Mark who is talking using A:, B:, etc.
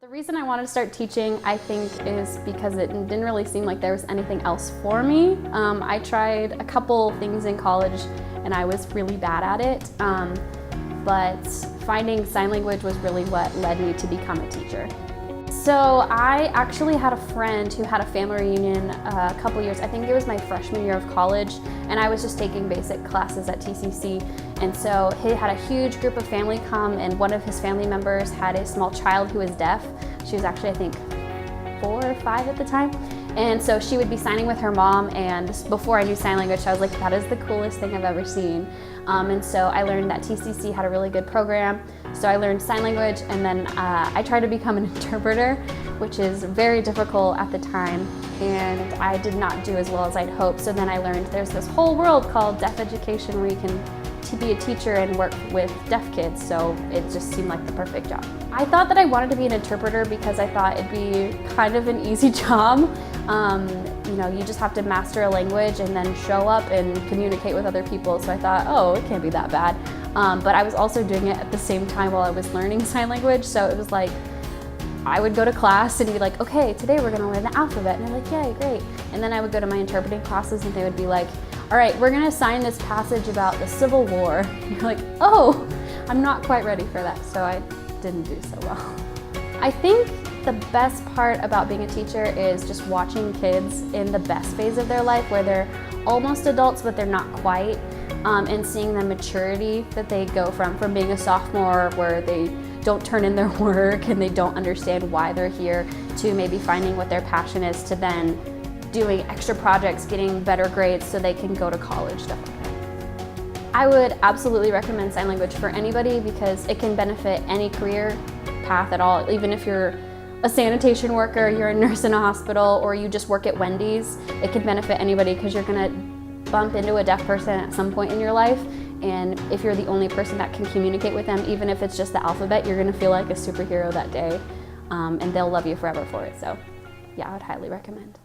A: The reason I wanted to start teaching, I think, is because it didn't really seem like there was anything else for me. I tried a couple things in college and I was really bad at it, but finding sign language was really what led me to become a teacher. So I actually had a friend who had a family reunion a couple years, I think it was my freshman year of college, and I was just taking basic classes at TCC. And so he had a huge group of family come, and one of his family members had a small child who was deaf. She was actually, I think, 4 or 5 at the time. And so she would be signing with her mom, and before I knew sign language, I was like, that is the coolest thing I've ever seen. And so I learned that TCC had a really good program. So I learned sign language, and then I tried to become an interpreter, which is very difficult at the time, and I did not do as well as I'd hoped. So then I learned there's this whole world called deaf education where you can be a teacher and work with deaf kids, so it just seemed like the perfect job. I thought that I wanted to be an interpreter because I thought it'd be kind of an easy job. You know, you just have to master a language and then show up and communicate with other people, so I thought, oh, it can't be that bad. But I was also doing it at the same time while I was learning sign language, so it was like, I would go to class and be like, okay, today we're gonna learn the alphabet, and they're like, yay, great. And then I would go to my interpreting classes and they would be like, all right, we're gonna assign this passage about the Civil War. And you're like, oh, I'm not quite ready for that, so I didn't do so well. I think the best part about being a teacher is just watching kids in the best phase of their life, where they're almost adults, but they're not quite, and seeing the maturity that they go from being a sophomore where they don't turn in their work and they don't understand why they're here, to maybe finding what their passion is, to then doing extra projects, getting better grades so they can go to college, stuff like that. I would absolutely recommend sign language for anybody because it can benefit any career path at all. Even if you're a sanitation worker, you're a nurse in a hospital, or you just work at Wendy's, it can benefit anybody because you're gonna bump into a deaf person at some point in your life, and if you're the only person that can communicate with them, even if it's just the alphabet, you're gonna feel like a superhero that day, and they'll love you forever for it. So yeah, I would highly recommend.